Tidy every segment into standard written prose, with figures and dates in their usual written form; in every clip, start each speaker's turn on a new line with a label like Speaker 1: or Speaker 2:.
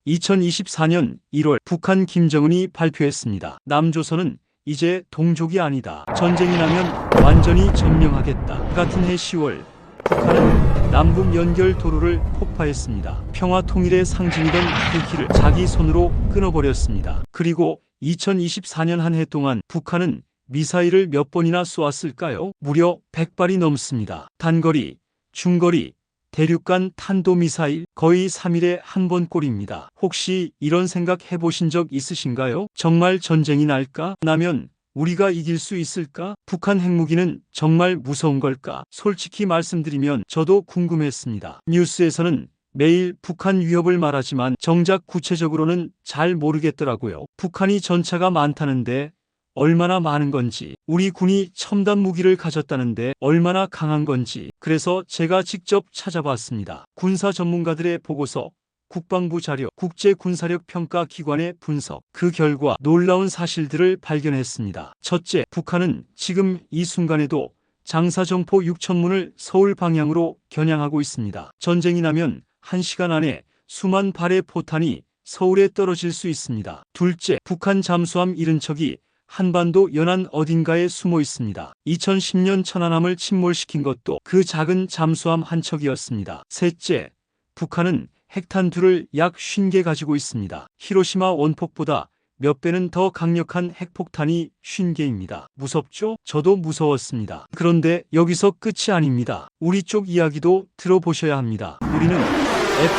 Speaker 1: 2024년 1월 북한 김정은이 발표했습니다. 남조선은 이제 동족이 아니다. 전쟁이 나면 완전히 점령하겠다. 같은 해 10월 북한은 남북 연결 도로를 폭파했습니다. 평화 통일의 상징이던 그 길을 자기 손으로 끊어버렸습니다. 그리고 2024년 한 해 동안 북한은 미사일을 몇 번이나 쏘았을까요? 무려 100발이 넘습니다. 단거리, 중거리, 대륙간 탄도미사일 거의 3일에 한 번 꼴입니다. 혹시 이런 생각 해보신 적 있으신가요? 정말 전쟁이 날까? 나면 우리가 이길 수 있을까? 북한 핵무기는 정말 무서운 걸까? 솔직히 말씀드리면 저도 궁금했습니다. 뉴스에서는 매일 북한 위협을 말하지만 정작 구체적으로는 잘 모르겠더라고요. 북한이 전차가 많다는데 얼마나 많은 건지, 우리 군이 첨단 무기를 가졌다는데 얼마나 강한 건지, 그래서 제가 직접 찾아봤습니다. 군사 전문가들의 보고서, 국방부 자료, 국제군사력 평가 기관의 분석, 그 결과 놀라운 사실들을 발견했습니다. 첫째, 북한은 지금 이 순간에도 장사정포 6,000문을 서울 방향으로 겨냥하고 있습니다. 전쟁이 나면 1시간 안에 수만 발의 포탄이 서울에 떨어질 수 있습니다. 둘째, 북한 잠수함 70척이 한반도 연안 어딘가에 숨어 있습니다. 2010년 천안함을 침몰시킨 것도 그 작은 잠수함 한 척이었습니다. 셋째, 북한은 핵탄두를 약 50개 가지고 있습니다. 히로시마 원폭보다 몇 배는 더 강력한 핵폭탄이 50개입니다. 무섭죠? 저도 무서웠습니다. 그런데 여기서 끝이 아닙니다. 우리 쪽 이야기도 들어보셔야 합니다. 우리는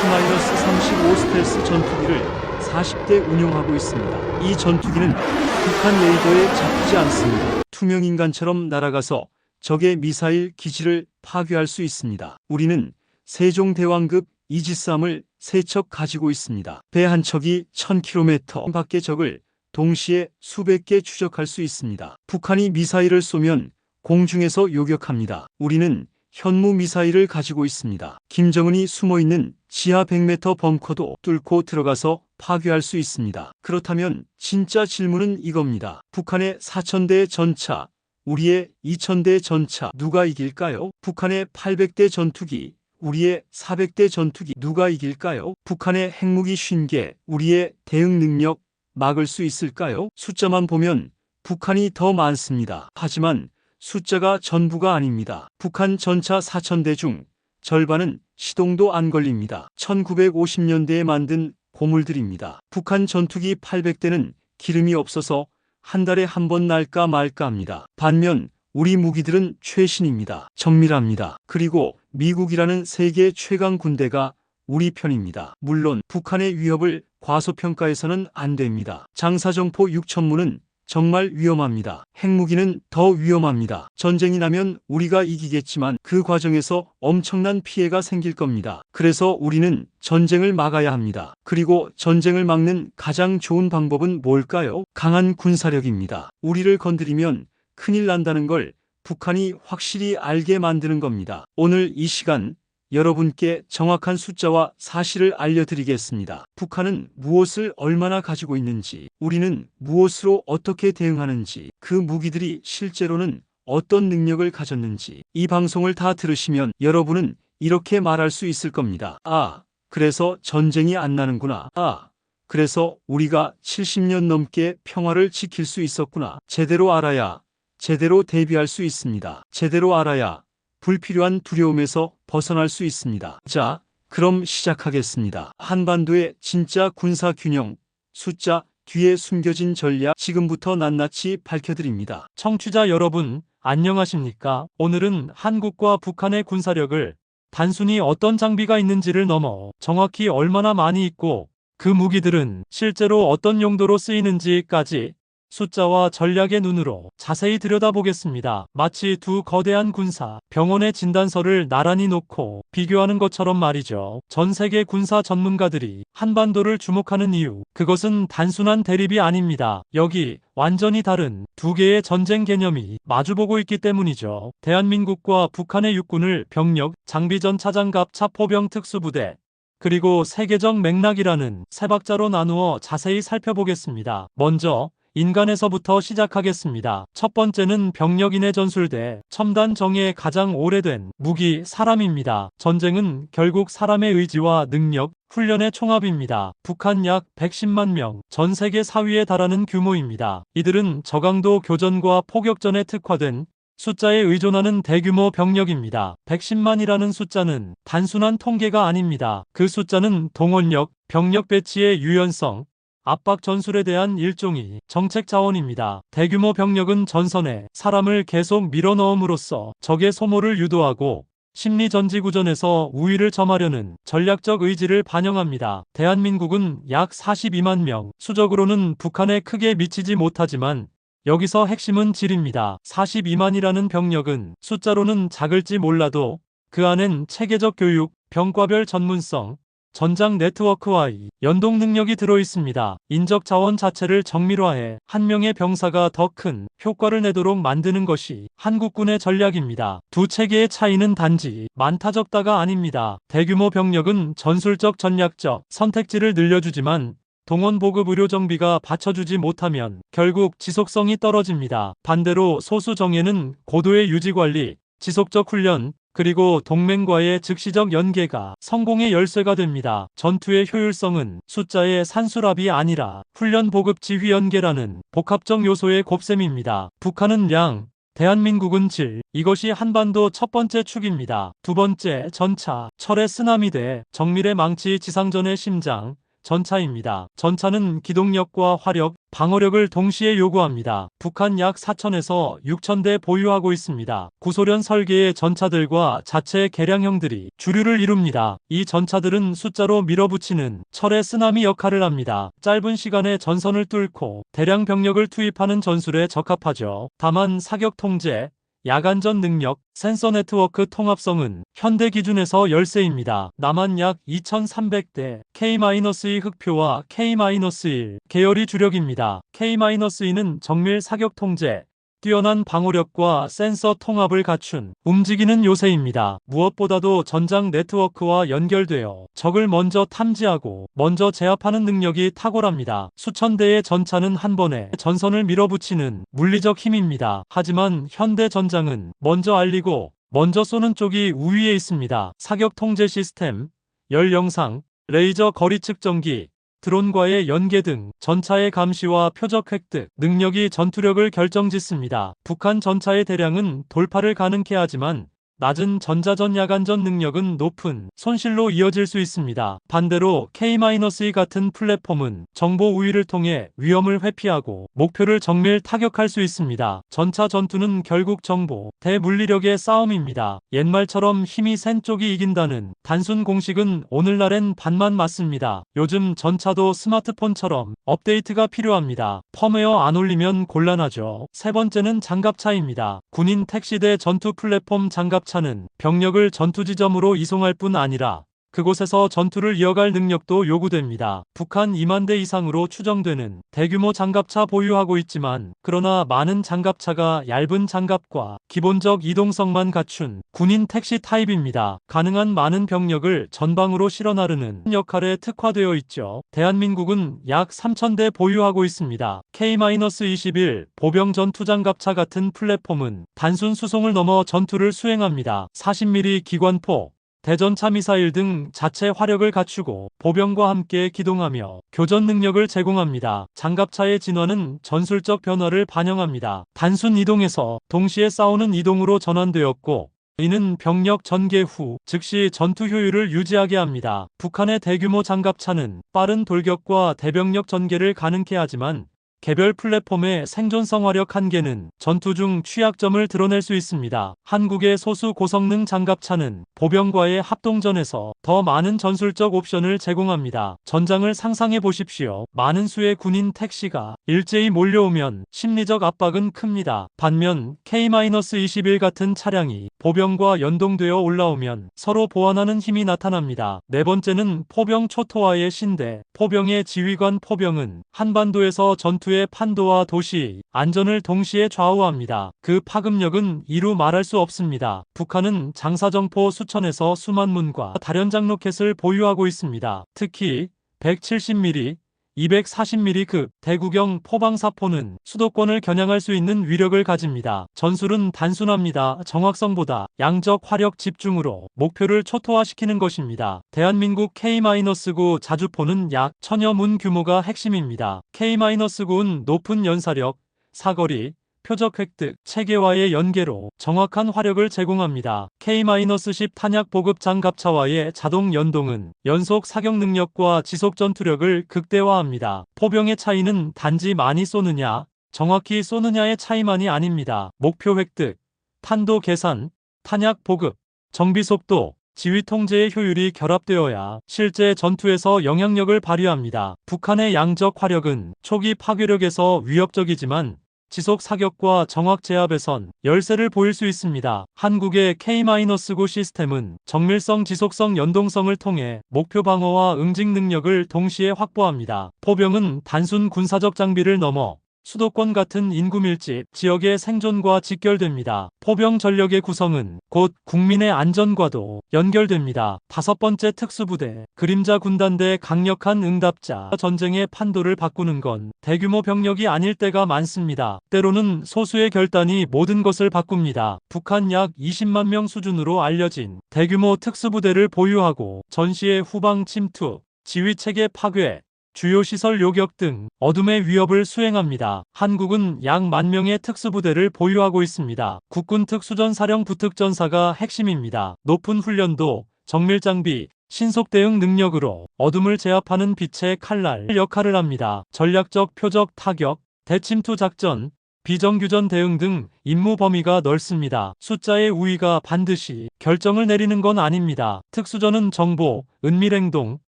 Speaker 1: F-35 스텔스 전투기를 40대 운용하고 있습니다. 이 전투기는 북한 레이더에 잡히지 않습니다. 투명인간처럼 날아가서 적의 미사일 기지를 파괴할 수 있습니다. 우리는 세종대왕급 이지스함을 3척 가지고 있습니다. 배 한 척이 1000km 밖의 적을 동시에 수백 개 추적할 수 있습니다. 북한이 미사일을 쏘면 공중에서 요격합니다. 우리는 현무 미사일을 가지고 있습니다. 김정은이 숨어있는 지하 100m 벙커도 뚫고 들어가서 파괴할 수 있습니다. 그렇다면 진짜 질문은 이겁니다. 북한의 4,000대 전차, 우리의 2,000대 전차 누가 이길까요? 북한의 800대 전투기, 우리의 400대 전투기 누가 이길까요? 북한의 핵무기 50개, 우리의 대응 능력 막을 수 있을까요? 숫자만 보면 북한이 더 많습니다. 하지만 숫자가 전부가 아닙니다. 북한 전차 4,000대 중 절반은 시동도 안 걸립니다. 1950년대에 만든 고물들입니다. 북한 전투기 800대는 기름이 없어서 한 달에 한 번 날까 말까 합니다. 반면 우리 무기들은 최신입니다. 정밀합니다. 그리고 미국이라는 세계 최강 군대가 우리 편입니다. 물론 북한의 위협을 과소평가해서는 안 됩니다. 장사정포 6,000문은 정말 위험합니다. 핵무기는 더 위험합니다. 전쟁이 나면 우리가 이기겠지만 그 과정에서 엄청난 피해가 생길 겁니다. 그래서 우리는 전쟁을 막아야 합니다. 그리고 전쟁을 막는 가장 좋은 방법은 뭘까요? 강한 군사력입니다. 우리를 건드리면 큰일 난다는 걸 북한이 확실히 알게 만드는 겁니다. 오늘 이 시간 여러분께 정확한 숫자와 사실을 알려드리겠습니다. 북한은 무엇을 얼마나 가지고 있는지, 우리는 무엇으로 어떻게 대응하는지, 그 무기들이 실제로는 어떤 능력을 가졌는지, 이 방송을 다 들으시면 여러분은 이렇게 말할 수 있을 겁니다. 아, 그래서 전쟁이 안 나는구나. 아, 그래서 우리가 70년 넘게 평화를 지킬 수 있었구나. 제대로 알아야 제대로 대비할 수 있습니다. 제대로 알아야 불필요한 두려움에서 벗어날 수 있습니다. 자, 그럼 시작하겠습니다. 한반도의 진짜 군사 균형, 숫자 뒤에 숨겨진 전략 지금부터 낱낱이 밝혀드립니다.
Speaker 2: 청취자 여러분, 안녕하십니까? 오늘은 한국과 북한의 군사력을 단순히 어떤 장비가 있는지를 넘어 정확히 얼마나 많이 있고 그 무기들은 실제로 어떤 용도로 쓰이는지까지 숫자와 전략의 눈으로 자세히 들여다보겠습니다. 마치 두 거대한 군사 병원의 진단서를 나란히 놓고 비교하는 것처럼 말이죠. 전 세계 군사 전문가들이 한반도를 주목하는 이유, 그것은 단순한 대립이 아닙니다. 여기 완전히 다른 두 개의 전쟁 개념이 마주보고 있기 때문이죠. 대한민국과 북한의 육군을 병력, 장비전 차장갑 차포병 특수부대, 그리고 세계적 맥락이라는 세 박자로 나누어 자세히 살펴보겠습니다. 먼저 인간에서부터 시작하겠습니다. 첫 번째는 병력인의 전술대, 첨단 정예의 가장 오래된 무기 사람입니다. 전쟁은 결국 사람의 의지와 능력, 훈련의 총합입니다. 북한 약 110만 명, 전 세계 4위에 달하는 규모입니다. 이들은 저강도 교전과 포격전에 특화된 숫자에 의존하는 대규모 병력입니다. 110만이라는 숫자는 단순한 통계가 아닙니다. 그 숫자는 동원력, 병력 배치의 유연성, 압박 전술에 대한 일종의 정책 자원입니다. 대규모 병력은 전선에 사람을 계속 밀어넣음으로써 적의 소모를 유도하고 심리 전지구전에서 우위를 점하려는 전략적 의지를 반영합니다. 대한민국은 약 42만 명, 수적으로는 북한에 크게 미치지 못하지만 여기서 핵심은 질입니다. 42만이라는 병력은 숫자로는 작을지 몰라도 그 안엔 체계적 교육, 병과별 전문성, 전장 네트워크와의 연동 능력이 들어있습니다. 인적 자원 자체를 정밀화해 한 명의 병사가 더 큰 효과를 내도록 만드는 것이 한국군의 전략입니다. 두 체계의 차이는 단지 많다 적다가 아닙니다. 대규모 병력은 전술적 전략적 선택지를 늘려주지만 동원 보급 의료 정비가 받쳐주지 못하면 결국 지속성이 떨어집니다. 반대로 소수 정예는 고도의 유지 관리, 지속적 훈련, 그리고 동맹과의 즉시적 연계가 성공의 열쇠가 됩니다. 전투의 효율성은 숫자의 산술합이 아니라 훈련 보급 지휘 연계라는 복합적 요소의 곱셈입니다. 북한은 양, 대한민국은 질, 이것이 한반도 첫 번째 축입니다. 두 번째, 전차, 철의 쓰나미대, 정밀의 망치 지상전의 심장, 전차입니다. 전차는 기동력과 화력, 방어력을 동시에 요구합니다. 북한 약 4천에서 6천 대 보유하고 있습니다. 구소련 설계의 전차들과 자체 개량형들이 주류를 이룹니다. 이 전차들은 숫자로 밀어붙이는 철의 쓰나미 역할을 합니다. 짧은 시간에 전선을 뚫고 대량 병력을 투입하는 전술에 적합하죠. 다만 사격 통제, 야간전 능력, 센서 네트워크 통합성은 현대 기준에서 열세입니다. 남한 약 2,300대, K-2 흑표와 K-1 계열이 주력입니다. K-2는 정밀 사격 통제, 뛰어난 방어력과 센서 통합을 갖춘 움직이는 요새입니다. 무엇보다도 전장 네트워크와 연결되어 적을 먼저 탐지하고 먼저 제압하는 능력이 탁월합니다. 수천 대의 전차는 한 번에 전선을 밀어붙이는 물리적 힘입니다. 하지만 현대 전장은 먼저 알리고 먼저 쏘는 쪽이 우위에 있습니다. 사격 통제 시스템, 열 영상, 레이저 거리 측정기, 드론과의 연계 등 전차의 감시와 표적 획득 능력이 전투력을 결정짓습니다. 북한 전차의 대량은 돌파를 가능케 하지만 낮은 전자전 야간전 능력은 높은 손실로 이어질 수 있습니다. 반대로 K-2 같은 플랫폼은 정보 우위를 통해 위험을 회피하고 목표를 정밀 타격할 수 있습니다. 전차 전투는 결국 정보, 대물리력의 싸움입니다. 옛말처럼 힘이 센 쪽이 이긴다는 단순 공식은 오늘날엔 반만 맞습니다. 요즘 전차도 스마트폰처럼 업데이트가 필요합니다. 펌웨어 안 올리면 곤란하죠. 세 번째는 장갑차입니다. 군인 택시대 전투 플랫폼 장갑차는 병력을 전투지점으로 이송할 뿐 아니라 그곳에서 전투를 이어갈 능력도 요구됩니다. 북한 2만 대 이상으로 추정되는 대규모 장갑차 보유하고 있지만 그러나 많은 장갑차가 얇은 장갑과 기본적 이동성만 갖춘 군인 택시 타입입니다. 가능한 많은 병력을 전방으로 실어 나르는 역할에 특화되어 있죠. 대한민국은 약 3,000대 보유하고 있습니다. K-21 보병 전투장갑차 같은 플랫폼은 단순 수송을 넘어 전투를 수행합니다. 40mm 기관포, 대전차 미사일 등 자체 화력을 갖추고 보병과 함께 기동하며 교전 능력을 제공합니다. 장갑차의 진화는 전술적 변화를 반영합니다. 단순 이동에서 동시에 싸우는 이동으로 전환되었고 이는 병력 전개 후 즉시 전투 효율을 유지하게 합니다. 북한의 대규모 장갑차는 빠른 돌격과 대병력 전개를 가능케 하지만 개별 플랫폼의 생존성 화력 한계는 전투 중 취약점을 드러낼 수 있습니다. 한국의 소수 고성능 장갑차는 보병과의 합동전에서 더 많은 전술적 옵션을 제공합니다. 전장을 상상해 보십시오. 많은 수의 군인 택시가 일제히 몰려오면 심리적 압박은 큽니다. 반면 K-21 같은 차량이 보병과 연동되어 올라오면 서로 보완하는 힘이 나타납니다. 네 번째는 포병 초토화의 신대, 포병의 지휘관. 포병은 한반도에서 전투의 판도와 도시, 안전을 동시에 좌우합니다. 그 파급력은 이루 말할 수 없습니다. 북한은 장사정포 수천에서 수만 문과 다련장 로켓을 보유하고 있습니다. 특히 170mm, 240mm급 대구경 포방사포는 수도권을 겨냥할 수 있는 위력을 가집니다. 전술은 단순합니다. 정확성보다 양적 화력 집중으로 목표를 초토화시키는 것입니다. 대한민국 K-9 자주포는 약 1000여 문 규모가 핵심입니다. K-9은 높은 연사력, 사거리, 표적 획득, 체계와의 연계로 정확한 화력을 제공합니다. K-10 탄약 보급 장갑차와의 자동 연동은 연속 사격 능력과 지속 전투력을 극대화합니다. 포병의 차이는 단지 많이 쏘느냐, 정확히 쏘느냐의 차이만이 아닙니다. 목표 획득, 탄도 계산, 탄약 보급, 정비 속도, 지휘 통제의 효율이 결합되어야 실제 전투에서 영향력을 발휘합니다. 북한의 양적 화력은 초기 파괴력에서 위협적이지만 지속 사격과 정확 제압에선 열세를 보일 수 있습니다. 한국의 K-9 시스템은 정밀성, 지속성, 연동성을 통해 목표 방어와 응징 능력을 동시에 확보합니다. 포병은 단순 군사적 장비를 넘어 수도권 같은 인구 밀집 지역의 생존과 직결됩니다. 포병 전력의 구성은 곧 국민의 안전과도 연결됩니다. 5번째 특수부대, 그림자 군단대 강력한 응답자. 전쟁의 판도를 바꾸는 건 대규모 병력이 아닐 때가 많습니다. 때로는 소수의 결단이 모든 것을 바꿉니다. 북한 약 20만 명 수준으로 알려진 대규모 특수부대를 보유하고 전시의 후방 침투, 지휘체계 파괴, 주요 시설 요격 등 어둠의 위협을 수행합니다. 한국은 약 10,000명의 특수부대를 보유하고 있습니다. 국군 특수전사령 부특전사가 핵심입니다. 높은 훈련도, 정밀 장비, 신속 대응 능력으로 어둠을 제압하는 빛의 칼날 역할을 합니다. 전략적 표적 타격, 대침투 작전, 비정규전 대응 등 임무 범위가 넓습니다. 숫자의 우위가 반드시 결정을 내리는 건 아닙니다. 특수전은 정보, 은밀행동,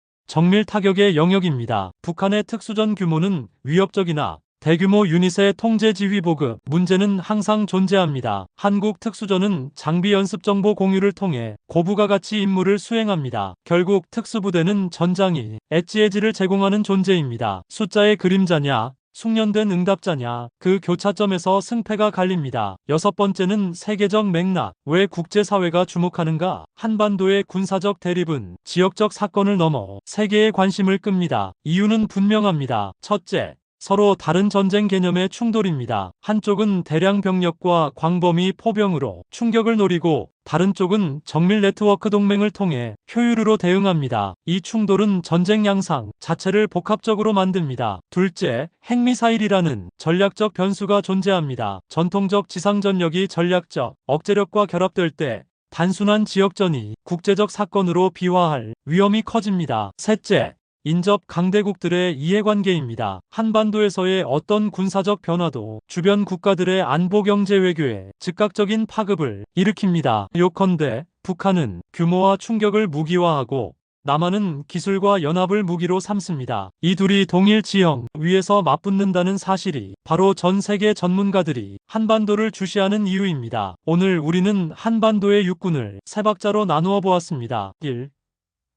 Speaker 2: 정밀 타격의 영역입니다. 북한의 특수전 규모는 위협적이나 대규모 유닛의 통제 지휘 보급 문제는 항상 존재합니다. 한국 특수전은 장비 연습 정보 공유를 통해 고부가 가치 임무를 수행합니다. 결국 특수부대는 전장이 엣지의 질을 제공하는 존재입니다. 숫자의 그림자냐, 숙련된 응답자냐, 그 교차점에서 승패가 갈립니다. 6번째는 세계적 맥락. 왜 국제사회가 주목하는가? 한반도의 군사적 대립은 지역적 사건을 넘어 세계의 관심을 끕니다. 이유는 분명합니다. 첫째, 서로 다른 전쟁 개념의 충돌입니다. 한쪽은 대량 병력과 광범위 포병으로 충격을 노리고 다른 쪽은 정밀 네트워크 동맹을 통해 효율으로 대응합니다. 이 충돌은 전쟁 양상 자체를 복합적으로 만듭니다. 둘째, 핵미사일이라는 전략적 변수가 존재합니다. 전통적 지상전력이 전략적 억제력과 결합될 때 단순한 지역전이 국제적 사건으로 비화할 위험이 커집니다. 셋째, 인접 강대국들의 이해관계입니다. 한반도에서의 어떤 군사적 변화도 주변 국가들의 안보 경제 외교에 즉각적인 파급을 일으킵니다. 요컨대 북한은 규모와 충격을 무기화하고 남한은 기술과 연합을 무기로 삼습니다. 이 둘이 동일 지형 위에서 맞붙는다는 사실이 바로 전 세계 전문가들이 한반도를 주시하는 이유입니다. 오늘 우리는 한반도의 육군을 세 박자로 나누어 보았습니다. 1.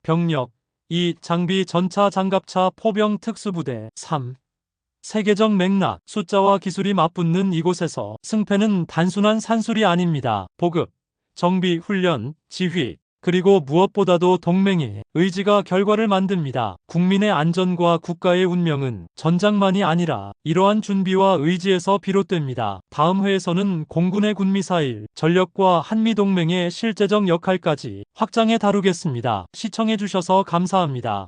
Speaker 2: 병력, 2. 장비 전차 장갑차 포병 특수부대. 3. 세계적 맥락, 숫자와 기술이 맞붙는 이곳에서 승패는 단순한 산술이 아닙니다. 보급, 정비, 훈련, 지휘, 그리고 무엇보다도 동맹의 의지가 결과를 만듭니다. 국민의 안전과 국가의 운명은 전장만이 아니라 이러한 준비와 의지에서 비롯됩니다. 다음 회에서는 공군의 군미사일, 전력과 한미동맹의 실제적 역할까지 확장해 다루겠습니다. 시청해주셔서 감사합니다.